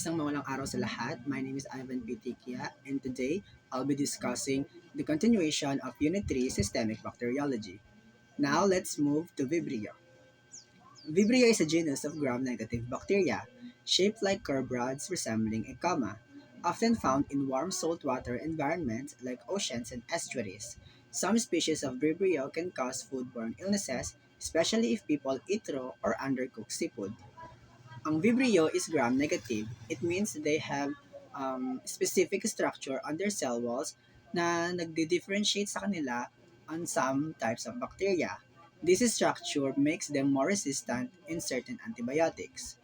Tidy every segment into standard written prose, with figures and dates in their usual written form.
Isang mawalang araw sa lahat. My name is Ivan Pitikia and today I'll be discussing the continuation of Unit 3 Systemic Bacteriology. Now let's move to Vibrio. Vibrio is a genus of gram-negative bacteria, shaped like curved rods resembling a comma, often found in warm saltwater environments like oceans and estuaries. Some species of Vibrio can cause foodborne illnesses, especially if people eat raw or undercooked seafood. Ang Vibrio is gram-negative. It means they have specific structure on their cell walls na nagdi-differentiate sa kanila on some types of bacteria. This structure makes them more resistant in certain antibiotics.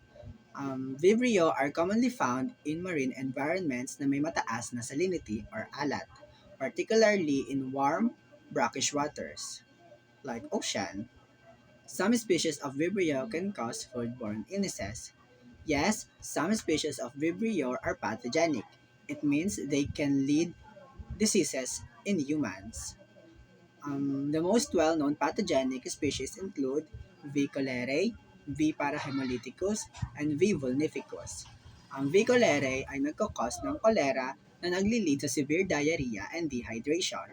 Vibrio are commonly found in marine environments na may mataas na salinity or alat, particularly in warm, brackish waters like ocean. Some species of Vibrio can cause foodborne illnesses. Yes, some species of Vibrio are pathogenic. It means they can lead diseases in humans. The most well-known pathogenic species include V. cholerae, V. parahemolyticus, and V. vulnificus. Ang V. cholerae ay nagkakos ng kolera na nagli-lead sa severe diarrhea and dehydration.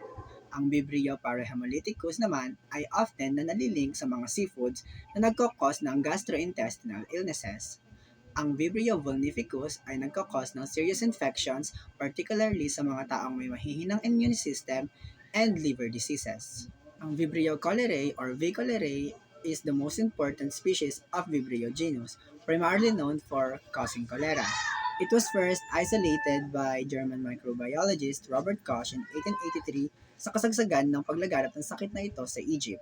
Ang Vibrio parahemolyticus naman ay often na nalilink sa mga seafoods na nagkakos ng gastrointestinal illnesses. Ang Vibrio vulnificus ay nagkakos ng serious infections, particularly sa mga taong may mahihinang immune system and liver diseases. Ang Vibrio cholerae or V. cholerae is the most important species of Vibrio genus, primarily known for causing cholera. It was first isolated by German microbiologist Robert Koch in 1883 sa kasagsagan ng paglaganap ng sakit na ito sa Egypt.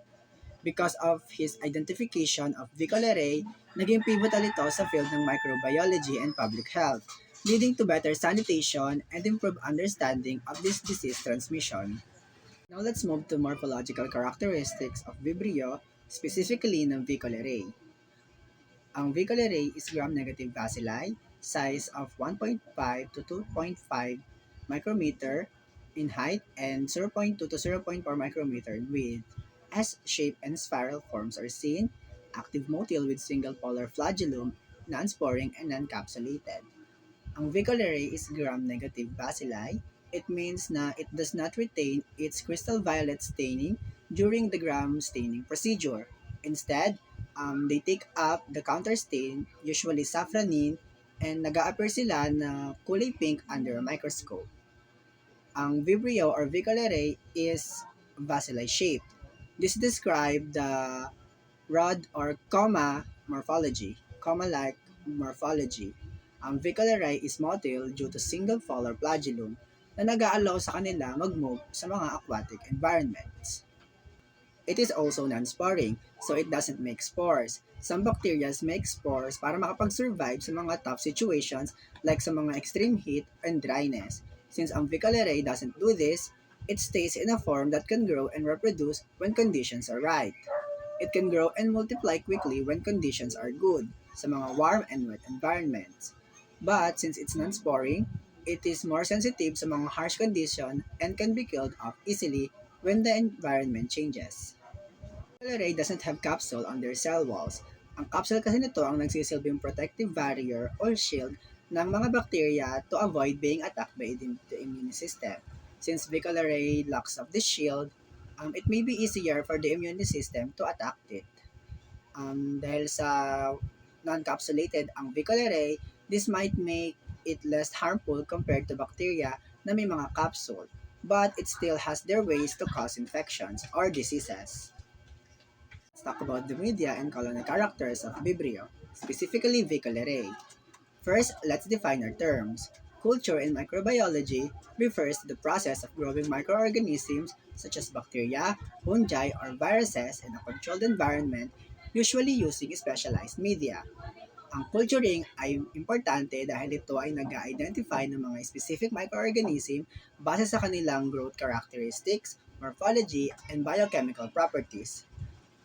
Because of his identification of V. cholerae, naging pivotal ito sa field ng microbiology and public health, leading to better sanitation and improved understanding of this disease transmission. Now let's move to morphological characteristics of Vibrio, specifically ng V. cholerae. Ang V. cholerae is gram-negative bacilli, size of 1.5 to 2.5 micrometer in height and 0.2 to 0.4 micrometer in width. S-shaped and spiral forms are seen, active motile with single polar flagellum, non-sporing and non-capsulated. Ang V. cholerae is gram-negative bacilli. It means na it does not retain its crystal violet staining during the gram staining procedure. Instead, they take up the counter stain, usually safranin, and nag-a-appear sila na kulay pink under a microscope. Ang Vibrio or V. cholerae is bacilli shaped. This describes the rod or comma morphology, comma-like morphology. Ang V. cholerae is motile due to single polar flagellum na nag-aalaw sa kanila mag-move sa mga aquatic environments. It is also non-sporing, so it doesn't make spores. Some bacteria make spores para makapag-survive sa mga tough situations like sa mga extreme heat and dryness. Since ang V. cholerae doesn't do this, it stays in a form that can grow and reproduce when conditions are right. It can grow and multiply quickly when conditions are good, sa mga warm and wet environments. But since it's non-sporing, it is more sensitive sa mga harsh conditions and can be killed off easily when the environment changes. Cholerae doesn't have capsule on their cell walls. Ang capsule kasi nito ang nagsisilbing protective barrier or shield ng mga bacteria to avoid being attacked by the immune system. Since V. cholerae lacks of this shield, it may be easier for the immune system to attack it. Dahil sa non-capsulated ang V. cholerae, this might make it less harmful compared to bacteria na may mga capsule, but it still has their ways to cause infections or diseases. Let's talk about the media and colony characters of Vibrio, specifically V. cholerae. First, let's define our terms. Culture in microbiology refers to the process of growing microorganisms such as bacteria, fungi, or viruses in a controlled environment, usually using specialized media. Ang culturing ay importante dahil ito ay nag-identify ng mga specific microorganism base sa kanilang growth characteristics, morphology, and biochemical properties.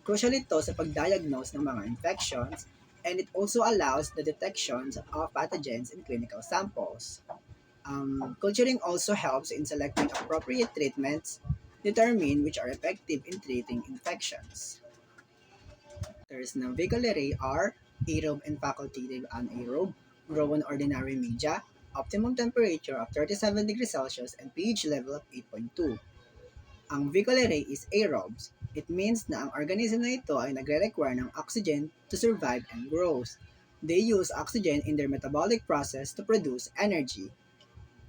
Crucial ito sa pag-diagnose ng mga infections, and it also allows the detection of pathogens in clinical samples. Culturing also helps in selecting appropriate treatments, determine which are effective in treating infections. Factors ng V. cholerae are aerobe and facultative anaerobe. grow on ordinary media, optimum temperature of 37 degrees Celsius and pH level of 8.2. Ang Viculare is aerobes. It means na ang organism na ito ay nagre-require ng oxygen to survive and grow. They use oxygen in their metabolic process to produce energy.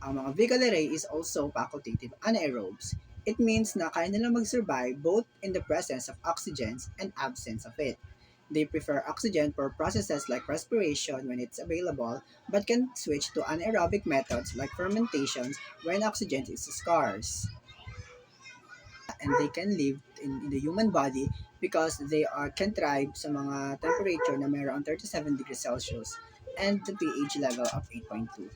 Ang mga Viculare is also facultative anaerobes. It means na kaya nilang mag-survive both in the presence of oxygen and absence of it. They prefer oxygen for processes like respiration when it's available, but can switch to anaerobic methods like fermentations when oxygen is scarce. And they can live in the human body because they can thrive sa mga temperature na mayroong 37 degrees Celsius and the pH level of 8.2.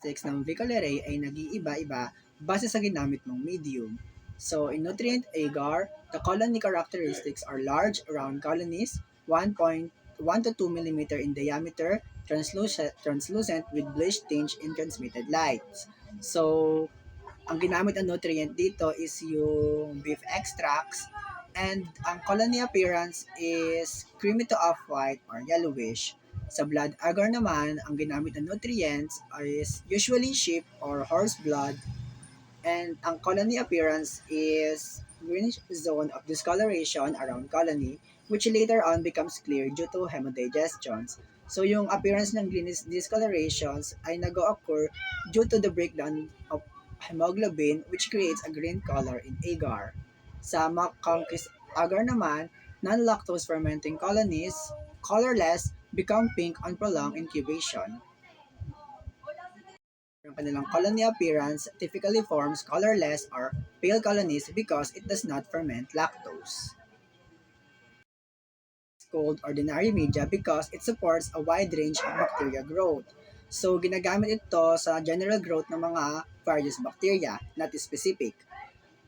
Characteristics ng Viculare ay nag-iiba-iba base sa ginamit mong medium. So, in nutrient agar, the colony characteristics are large, round colonies, 1 to 2 millimeter in diameter, translucent with bluish tinge in transmitted light. So, ang ginamit na nutrient dito is yung beef extracts, and ang colony appearance is creamy to off-white or yellowish. Sa blood agar naman, ang ginamit na nutrients is usually sheep or horse blood, and ang colony appearance is greenish zone of discoloration around colony, which later on becomes clear due to hemodigestions. So yung appearance ng greenish discolorations ay nag-occur due to the breakdown of hemoglobin, which creates a green color in agar. Sa conquist agar naman, non-lactose fermenting colonies, colorless, become pink on prolonged incubation. Ang kanilang colony appearance typically forms colorless or pale colonies because it does not ferment lactose. It's called ordinary media because it supports a wide range of bacteria growth. So, ginagamit ito sa general growth ng mga various bacteria, not specific.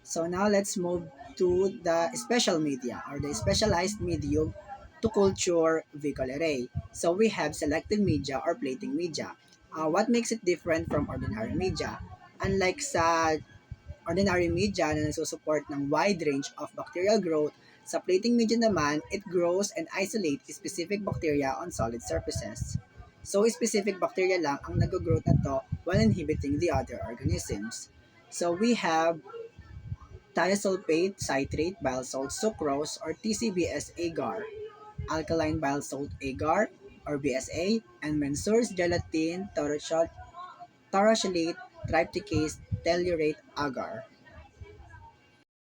So, now let's move to the special media or the specialized medium to culture Viculare. So, we have selective media or plating media. What makes it different from ordinary media? Unlike sa ordinary media na nagsusupport ng wide range of bacterial growth, sa plating media naman, it grows and isolates specific bacteria on solid surfaces. So, specific bacteria lang ang nag-growth na to while inhibiting the other organisms. So, we have thiosulfate citrate bile salt sucrose or TCBS agar, alkaline bile salt agar or BSA, and Mensur's gelatin tarochelate trypticase tellurate agar.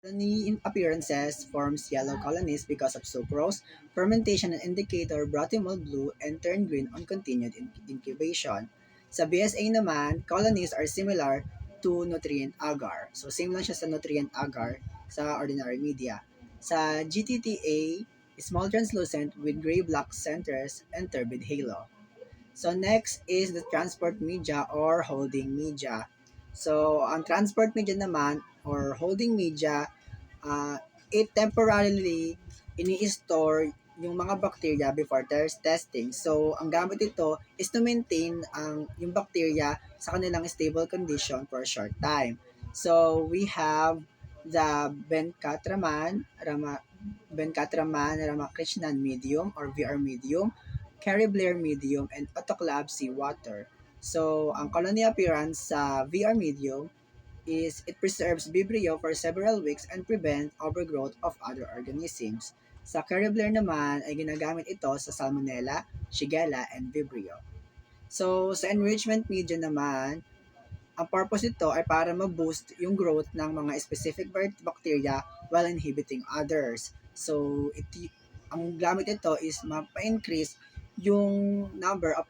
Colony appearances forms yellow colonies because of sucrose. Fermentation and indicator brought him all blue and turned green on continued incubation. Sa BSA naman, colonies are similar to nutrient agar. So same lang siya sa nutrient agar sa ordinary media. Sa GTTA, small translucent with gray-black centers and turbid halo. So next is the transport media or holding media. So ang transport media naman or holding media, it temporarily ini-store yung mga bacteria before testing. So, ang gamit ito is to maintain yung bacteria sa kanilang stable condition for a short time. So, we have the Bencatraman Ramakrishnan medium or VR medium, Carrie Blair medium, and Autoclave seawater. So, ang colony appearance sa VR medium is it preserves Vibrio for several weeks and prevent overgrowth of other organisms. Sa Caribler naman ay ginagamit ito sa Salmonella, Shigella, and Vibrio. So, sa enrichment media naman, ang purpose nito ay para ma-boost yung growth ng mga specific bacteria while inhibiting others. So, ang gamit ito is mapa-increase yung number of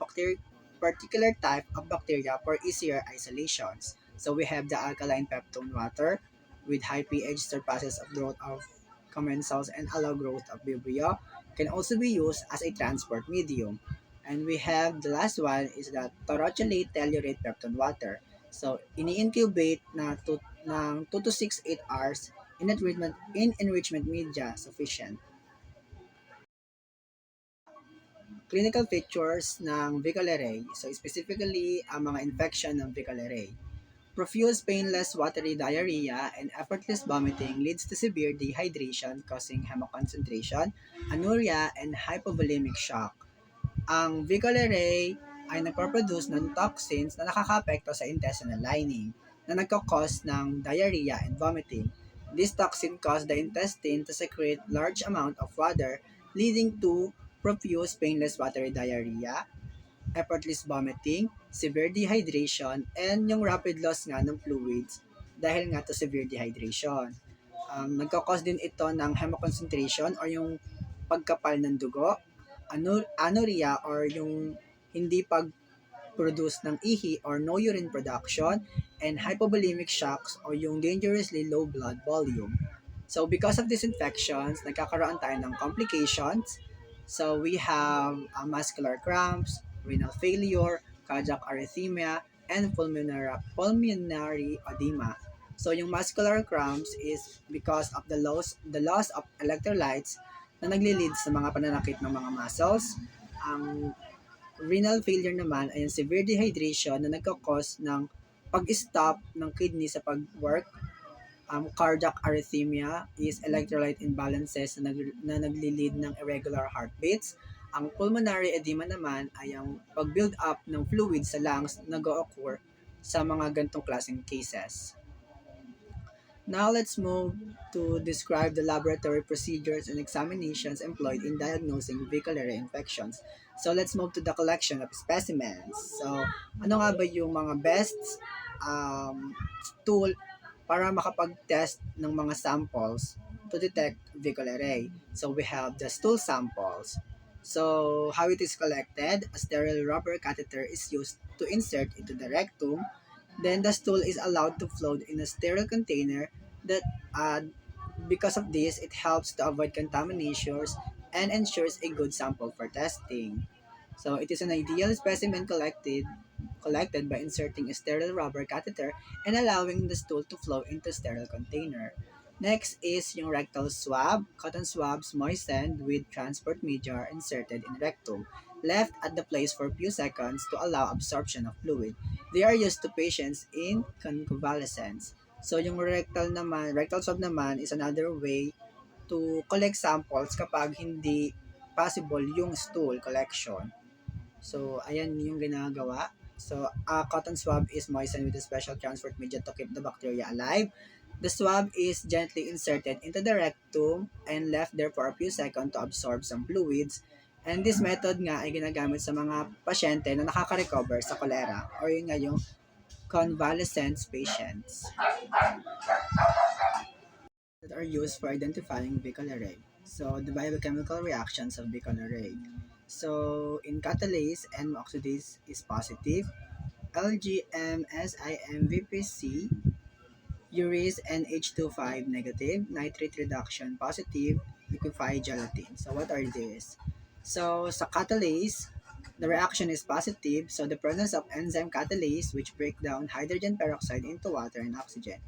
particular type of bacteria for easier isolations. So we have the alkaline peptone water with high pH surpasses of growth of commensals and allow growth of Vibrio. Can also be used as a transport medium. And we have the last one is the torochelate tellurate peptone water. So ini-incubate ng 2 to 8 hours in enrichment media sufficient. Clinical features ng Viculare. So specifically, ang mga infection ng Viculare. Profuse, painless, watery diarrhea and effortless vomiting leads to severe dehydration causing hemoconcentration, anuria, and hypovolemic shock. Ang Vicolaray ay nagpo-produce ng toxins na nakakaapekto sa intestinal lining na nagkakos ng diarrhea and vomiting. This toxin cause the intestine to secrete large amount of water, leading to profuse painless watery diarrhea, effortless vomiting, severe dehydration, and yung rapid loss nga ng fluids dahil nga to severe dehydration. Nagkakos din ito ng hemoconcentration or yung pagkapal ng dugo, anuria or yung hindi pag-produce ng ihi or no urine production, and hypovolemic shocks or yung dangerously low blood volume. So because of these infections, nagkakaroon tayo ng complications. So we have muscular cramps, renal failure, cardiac arrhythmia, and pulmonary edema. So yung muscular cramps is because of the loss of electrolytes na nagli-lead sa mga pananakit ng mga muscles. Ang renal failure naman ay yung severe dehydration na nagkakos ng pag-stop ng kidney sa pag-work. Cardiac arrhythmia is electrolyte imbalances na nagli-lead ng irregular heartbeats. Ang pulmonary edema naman ay ang pag-build up ng fluid sa lungs na nag-occur sa mga gantong klaseng cases. Now let's move to describe the laboratory procedures and examinations employed in diagnosing Vicolaria infections. So let's move to the collection of specimens. So ano nga ba yung mga best tool para makapag-test ng mga samples to detect Vicolaria? So we have the stool samples. So how it is collected, a sterile rubber catheter is used to insert into the rectum. Then the stool is allowed to float in a sterile container that because of this, it helps to avoid contaminations and ensures a good sample for testing. So it is an ideal specimen collected by inserting a sterile rubber catheter and allowing the stool to flow into sterile container. Next is yung rectal swab. Cotton swabs moistened with transport media are inserted in rectum, left at the place for a few seconds to allow absorption of fluid. They are used to patients in convalescence. So yung rectal swab naman is another way to collect samples kapag hindi possible yung stool collection. So, ayan yung ginagawa. So, a cotton swab is moistened with a special transport media to keep the bacteria alive. The swab is gently inserted into the rectum and left there for a few seconds to absorb some fluids. And this method nga ay ginagamit sa mga pasyente na nakaka-recover sa cholera or yung nga yung convalescence patients that are used for identifying Vicolaria. So, the biochemical reactions of Vicolaria. So, in catalase, N-oxidase is positive, LGM-SIMVPC, urease NH25 negative, nitrate reduction positive, liquefied gelatin. So, what are these? So, sa catalase, the reaction is positive, so the presence of enzyme catalase which break down hydrogen peroxide into water and oxygen.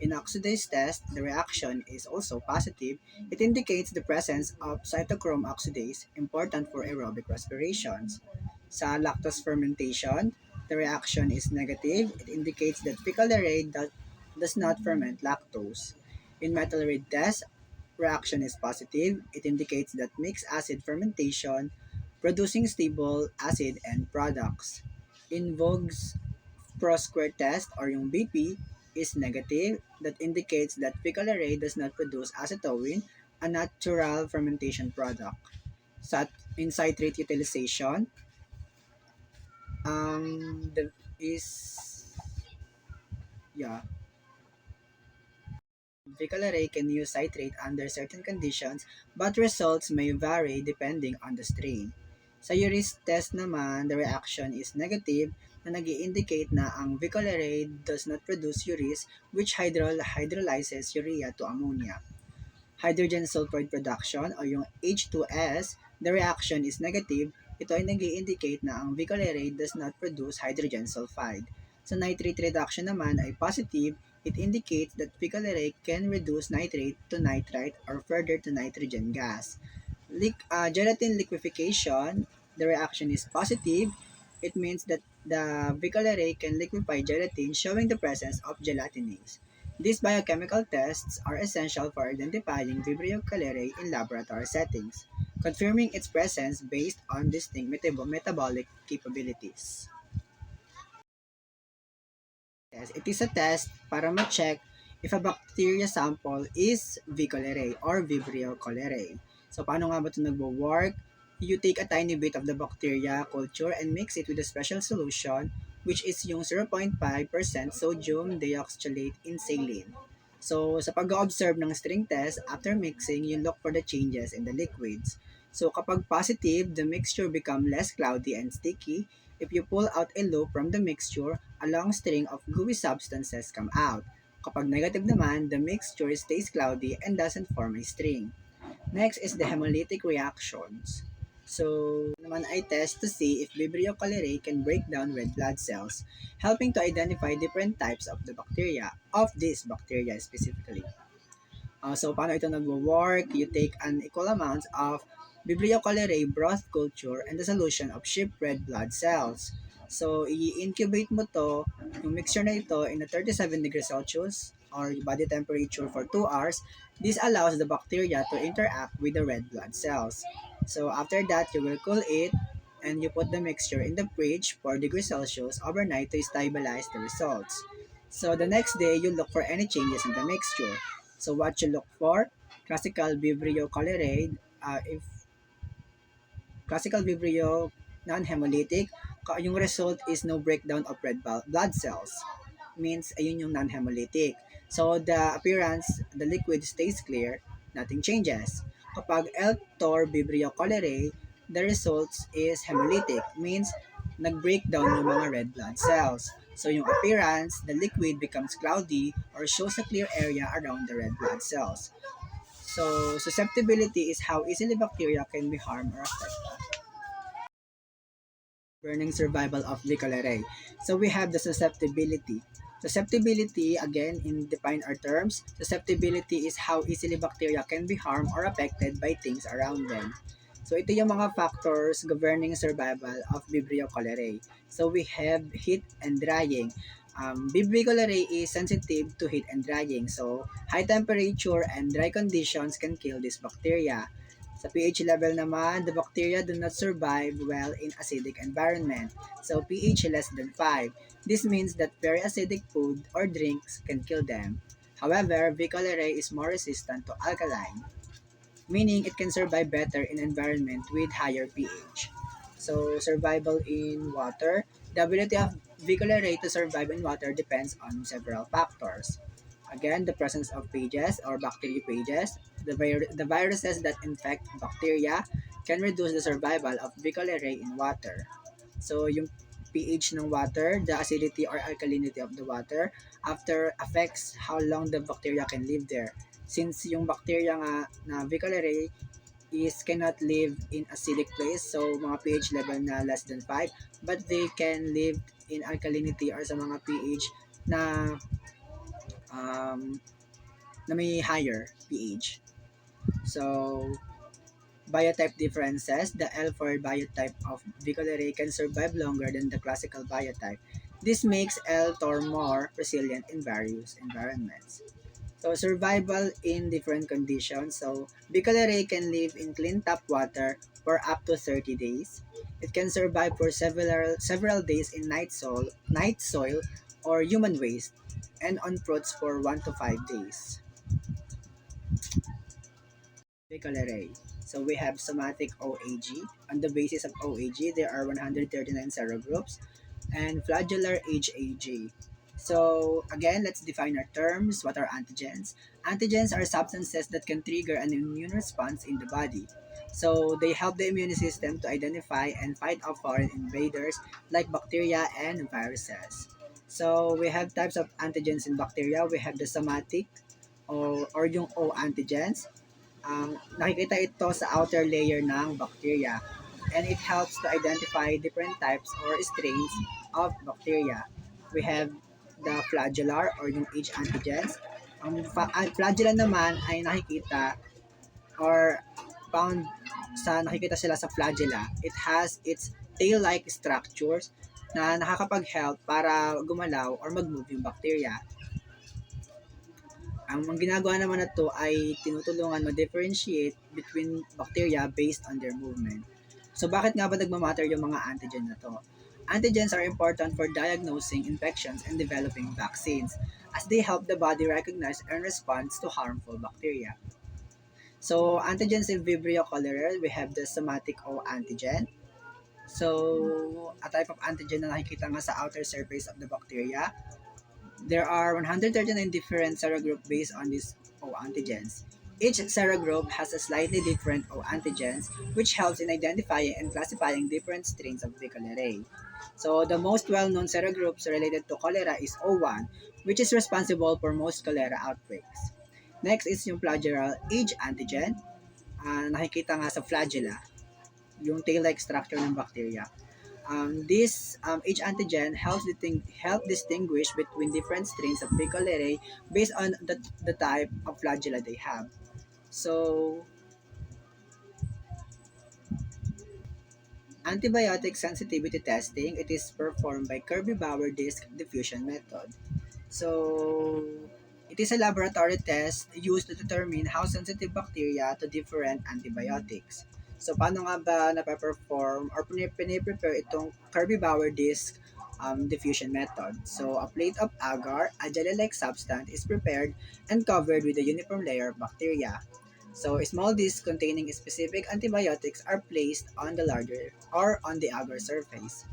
In oxidase test, the reaction is also positive. It indicates the presence of cytochrome oxidase, important for aerobic respirations. Sa lactose fermentation, the reaction is negative. It indicates that Vicolaria does not ferment lactose. In metal read test, reaction is positive. It indicates that mixed acid fermentation producing stable acid end products. In Vogue's Pro-square test or yung BP is negative. That indicates that Vicolaria does not produce acetylene, a natural fermentation product. In citrate utilization, the is yeah, Vicolaria can use citrate under certain conditions, but results may vary depending on the strain. Sa urease test naman, the reaction is negative na nag-i-indicate na ang Vicolaria does not produce urease which hydrolyzes urea to ammonia. Hydrogen sulfide production o yung H2S, the reaction is negative. Ito ay nag-i-indicate na ang Vicolaria does not produce hydrogen sulfide. Sa nitrate reduction naman ay positive. It indicates that Vicolaria can reduce nitrate to nitrite or further to nitrogen gas. Gelatin liquefaction, the reaction is positive. It means that the Vicolaria can liquefy gelatin, showing the presence of gelatinase. These biochemical tests are essential for identifying Vibrio cholerae in laboratory settings. confirming its presence based on distinct metabolic capabilities. Yes, it is a test para ma-check if a bacteria sample is V. cholerae or Vibrio cholerae. So, paano nga ba ito nagwo-work? You take a tiny bit of the bacteria culture and mix it with a special solution which is yung 0.5% sodium deoxycholate in saline. So, sa pag-observe ng string test, after mixing, you look for the changes in the liquids. So, kapag positive, the mixture become less cloudy and sticky. If you pull out a loop from the mixture, a long string of gooey substances come out. Kapag negative naman, the mixture stays cloudy and doesn't form a string. Next is the hemolytic reactions. So, naman ay test to see if Vibrio cholerae can break down red blood cells, helping to identify different types of the bacteria, of this bacteria specifically. So, paano ito nagwo-work? You take an equal amount of Vibrio cholerae broth culture and the solution of sheep red blood cells. So, i-incubate mo to, yung mixture na ito, in a 37 degrees Celsius or body temperature for 2 hours. This allows the bacteria to interact with the red blood cells. So, after that, you will cool it and you put the mixture in the fridge 4 degrees Celsius overnight to stabilize the results. So, the next day, you look for any changes in the mixture. So what you look for, classical Vibrio cholerae, if classical Vibrio non-hemolytic, yung result is no breakdown of red blood cells. Means ayun yung non-hemolytic. So the appearance, the liquid stays clear, nothing changes. Kapag L-Tor Vibrio cholerae, the results is hemolytic, means nag-breakdown yung mga red blood cells. So yung appearance, the liquid becomes cloudy or shows a clear area around the red blood cells. So susceptibility is how easily bacteria can be harmed or affected. Burning survival of V. cholerae. So we have the susceptibility. Susceptibility, again, in define our terms, susceptibility is how easily bacteria can be harmed or affected by things around them. So ito yung mga factors governing survival of Vibrio cholerae. So we have heat and drying. Vibrio cholerae is sensitive to heat and drying. So high temperature and dry conditions can kill this bacteria. Sa pH level naman, the bacteria do not survive well in acidic environment. So pH less than 5. This means that very acidic food or drinks can kill them. However, V. cholerae is more resistant to alkaline, meaning it can survive better in environment with higher pH. So, survival in water. The ability of V. cholerae to survive in water depends on several factors. Again, the presence of phages or bacteriophages, the viruses that infect bacteria can reduce the survival of V. cholerae in water. So, yung pH ng water, the acidity or alkalinity of the water, after affects how long the bacteria can live there. Since yung bacteria nga na V. cholerae is cannot live in acidic place, so mga pH level na less than 5, but they can live in alkalinity or sa mga pH na um, na may higher pH. So, biotype differences, the L4 biotype of V. cholerae can survive longer than the classical biotype. This makes L-Tor more resilient in various environments. So, survival in different conditions. So, V. cholerae can live in clean tap water for up to 30 days. It can survive for several days in night soil or human waste, and on fruits for 1 to 5 days. V. cholerae. So we have somatic OAG. On the basis of OAG, there are 139 serogroups and flagellar HAG. So again, let's define our terms. What are antigens? Antigens are substances that can trigger an immune response in the body. So they help the immune system to identify and fight off foreign invaders like bacteria and viruses. So we have types of antigens in bacteria. We have the somatic or yung O antigens. Nakikita ito sa outer layer ng bacteria, and it helps to identify different types or strains of bacteria. We have the flagellar or yung H antigens. Ang flagella naman ay nakikita or found nakikita sila sa flagella. It has its tail-like structures na nakakapag-help para gumalaw or mag-move yung bacteria. Ang ginagawa naman na to ay tinutulungan ma-differentiate between bacteria based on their movement. So bakit nga ba nagmamatter yung mga antigen na to? Antigens are important for diagnosing infections and developing vaccines as they help the body recognize and respond to harmful bacteria. So antigens in Vibrio cholerae, we have the somatic O antigen. So a type of antigen na nakikita nga sa outer surface of the bacteria. There are 139 different serogroups based on these O antigens. Each serogroup has a slightly different O antigens, which helps in identifying and classifying different strains of the cholerae. So the most well-known serogroups related to cholera is O1, which is responsible for most cholera outbreaks. Next is yung flagellal age antigen. Nakikita nga sa flagella, yung tail-like structure ng bacteria. This H antigen help distinguish between different strains of B. cholerae based on the type of flagella they have. So, antibiotic sensitivity testing, it is performed by Kirby-Bauer disk diffusion method. So, it is a laboratory test used to determine how sensitive bacteria to different antibiotics. So, paano nga ba nape-perform or piniprepare itong Kirby-Bauer disk diffusion method? So, a plate of agar, a jelly-like substance, is prepared and covered with a uniform layer of bacteria. So, small discs containing specific antibiotics are placed on the larger or on the agar surface.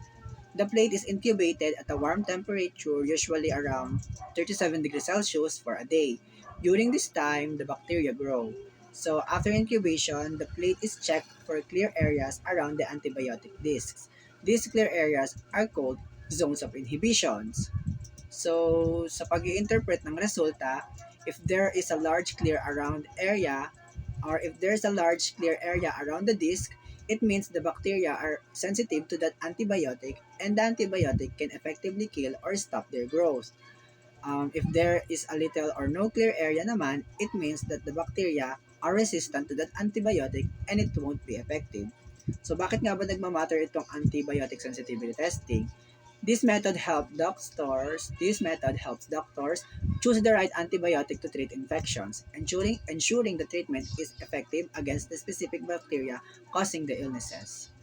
The plate is incubated at a warm temperature, usually around 37 degrees Celsius, for a day. During this time, the bacteria grow. So, after incubation, the plate is checked for clear areas around the antibiotic discs. These clear areas are called zones of inhibitions. So, sa pag-i-interpret ng resulta, if there is a large clear around area or if there's a large clear area around the disc, it means the bacteria are sensitive to that antibiotic and the antibiotic can effectively kill or stop their growth. If there is a little or no clear area naman, it means that the bacteria are resistant to that antibiotic and it won't be effective. So bakit nga ba nagmamatter itong antibiotic sensitivity testing? This method helps doctors choose the right antibiotic to treat infections, ensuring the treatment is effective against the specific bacteria causing the illnesses.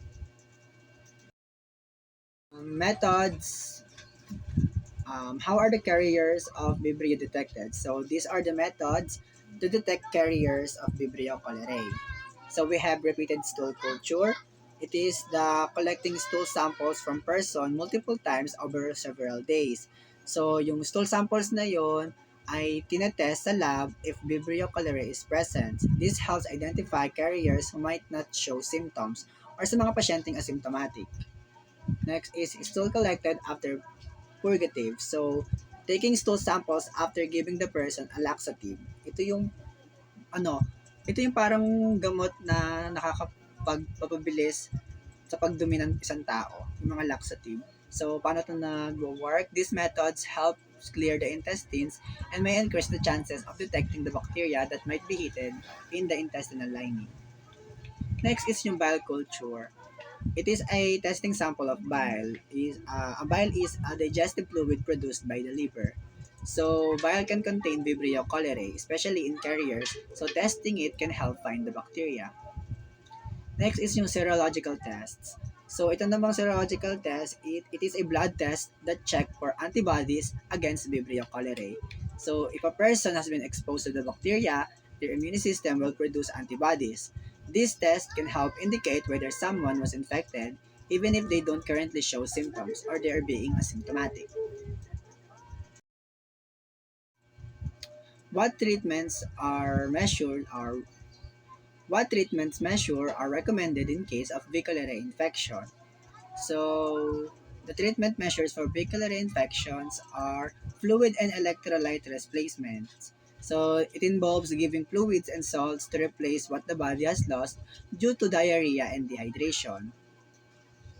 Methods. How are the carriers of Vibrio detected? So these are the methods to detect carriers of Vibrio cholerae. So we have repeated stool culture. It is the collecting stool samples from person multiple times over several days. So yung stool samples na yon ay tinetest sa lab if Vibrio cholerae is present. This helps identify carriers who might not show symptoms or sa mga pasyenteng asymptomatic. Next is stool collected after purgative. So, taking stool samples after giving the person a laxative. Ito yung ano, ito yung parang gamot na nakakapagpapabilis sa pagdumi ng isang tao, yung mga laxative. So, paano ito nag-work? These methods help clear the intestines and may increase the chances of detecting the bacteria that might be hidden in the intestinal lining. Next is yung bile culture. It is a testing sample of bile. A bile is a digestive fluid produced by the liver. So, bile can contain Vibrio cholerae, especially in carriers, so testing it can help find the bacteria. Next is yung serological tests. So, ito namang serological test, it is a blood test that check for antibodies against Vibrio cholerae. So, if a person has been exposed to the bacteria, their immune system will produce antibodies. This test can help indicate whether someone was infected, even if they don't currently show symptoms or they are being asymptomatic. What treatments are measured or what treatments measure are recommended in case of V. cholerae infection? So, the treatment measures for biliary infections are fluid and electrolyte replacements. So, it involves giving fluids and salts to replace what the body has lost due to diarrhea and dehydration.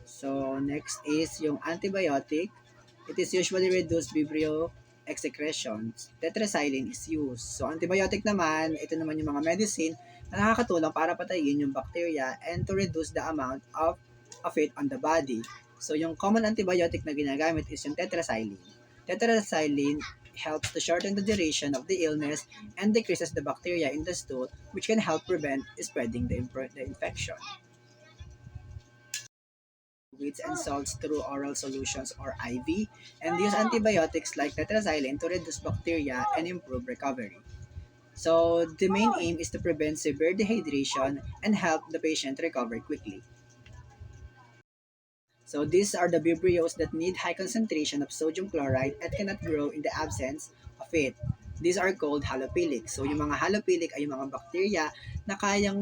So, next is yung antibiotic. It is usually reduced vibrio excretions. Tetracycline is used. So, antibiotic naman, ito naman yung mga medicine na nakakatulong para patayin yung bacteria and to reduce the amount of it on the body. So, yung common antibiotic na ginagamit is yung tetracycline. Tetracycline helps to shorten the duration of the illness and decreases the bacteria in the stool, which can help prevent spreading the infection. Fluids and salts through oral solutions or IV, and use antibiotics like tetracycline to reduce bacteria and improve recovery. So the main aim is to prevent severe dehydration and help the patient recover quickly. So these are the vibrios that need high concentration of sodium chloride and cannot grow in the absence of it. These are called halophilic. So yung mga halophilic ay yung mga bacteria na kayang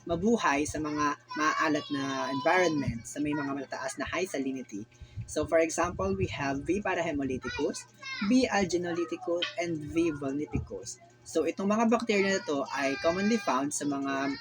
mabuhay sa mga maalat na environment, sa may mga mataas na high salinity. So for example, we have V. parahemolyticus, B. alginolyticus, and V. vulnificus. So itong mga bacteria na to ay commonly found sa mga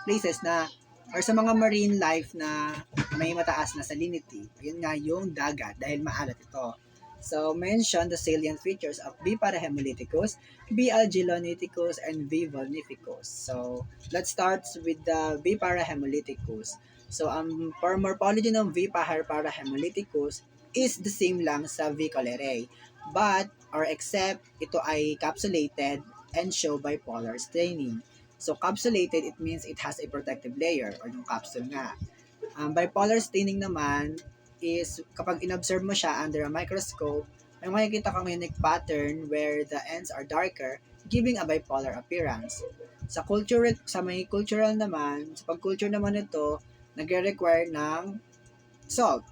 places na or sa mga marine life na may mataas na salinity. Yun nga yung dagat dahil maalat ito. So, mention the salient features of B. parahemolyticus, B. algilloniticus, and V. vulnificus. So, let's start with the B. parahemolyticus. So, for morphology ng V. parahemolyticus is the same lang sa V. cholerae. But, or except, ito ay capsulated and show bipolar staining. So, capsulated, it means it has a protective layer or yung capsule nga. Bipolar staining naman is kapag inobserve mo siya under a microscope, may makikita kang unique pattern where the ends are darker, giving a bipolar appearance. Sa may cultural naman, sa pag-culture naman ito, nagre-require ng salt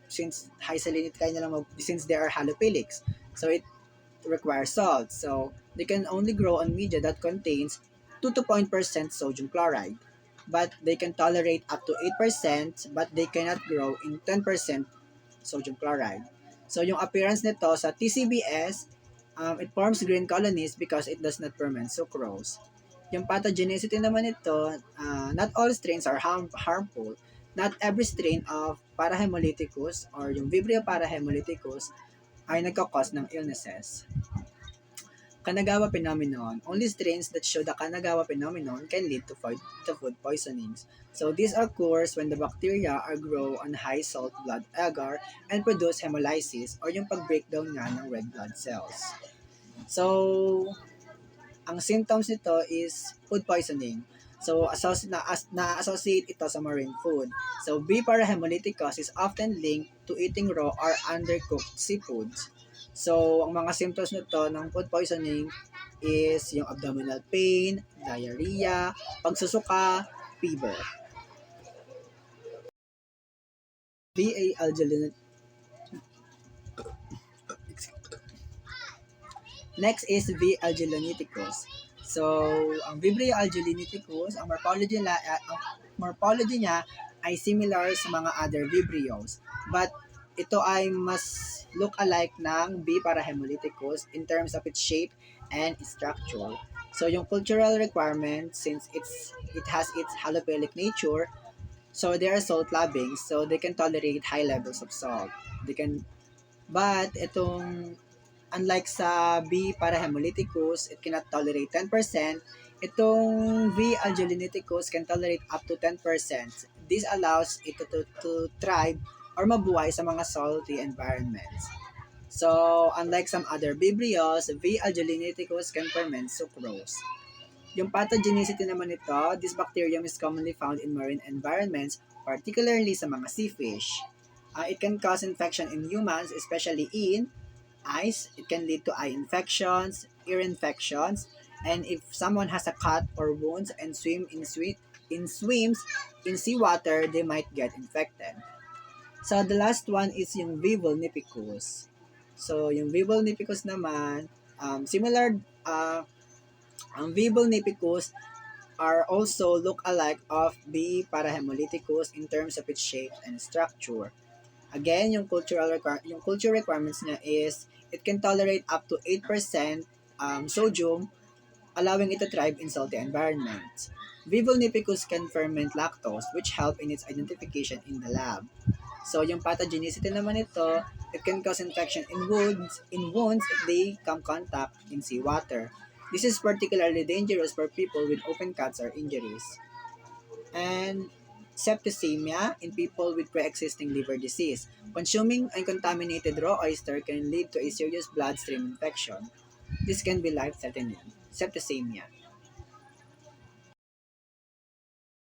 since high salinity kayo na lang since they are halophilics. So, it requires salt. So, they can only grow on media that contains 2 to 0.% sodium chloride. But they can tolerate up to 8%, but they cannot grow in 10% sodium chloride. So yung appearance nito sa TCBS, it forms green colonies because it does not ferment sucrose. Yung pathogenicity naman nito, not all strains are harmful. Not every strain of parahemolyticus or yung Vibrio parahemolyticus ay nagkakos ng illnesses. Kanagawa phenomenon. Only strains that show the Kanagawa phenomenon can lead to food poisonings. So these occurs when the bacteria are grow on high salt blood agar and produce hemolysis or yung pag-breakdown nga ng red blood cells. So, ang symptoms nito is food poisoning. So, na-associate ito sa marine food. So, B. parahemolyticus is often linked to eating raw or undercooked seafoods. So, ang mga symptoms nito ng food poisoning is yung abdominal pain, diarrhea, pagsusuka, fever. VA Next is V. algilloniticus. So, ang Vibrio algilloniticus, ang morphology niya ay similar sa mga other Vibrios. But ito ay mas look alike ng B. parahemolyticus in terms of its shape and structure. So, yung cultural requirement, since it has its halophilic nature, so they are salt-loving, so they can tolerate high levels of salt. But unlike sa B. parahemolyticus, it cannot tolerate 10%. Itong V. algilloniticus can tolerate up to 10%. This allows it to thrive or mabuhay sa mga salty environments. So, unlike some other Vibrios, V. algilloniticus can ferment sucrose. Yung pathogenicity naman nito, this bacterium is commonly found in marine environments, particularly sa mga sea fish. It can cause infection in humans, especially in eyes. It can lead to eye infections, ear infections, and if someone has a cut or wounds and swims in seawater, they might get infected. So the last one is yung V. vulnificus. So yung V. vulnificus naman, similar, ang V. vulnificus are also look alike of B. parahemolyticus in terms of its shape and structure. Again, yung culture requirements niya is it can tolerate up to 8% sodium, allowing it to thrive in salty environments. V. vulnificus can ferment lactose, which help in its identification in the lab. So, yung pathogenicity naman ito, it can cause infection in wounds if they come contact in seawater. This is particularly dangerous for people with open cuts or injuries. And Septicemia in people with pre-existing liver disease. Consuming uncontaminated raw oyster can lead to a serious bloodstream infection. This can be life-threatening. Septicemia.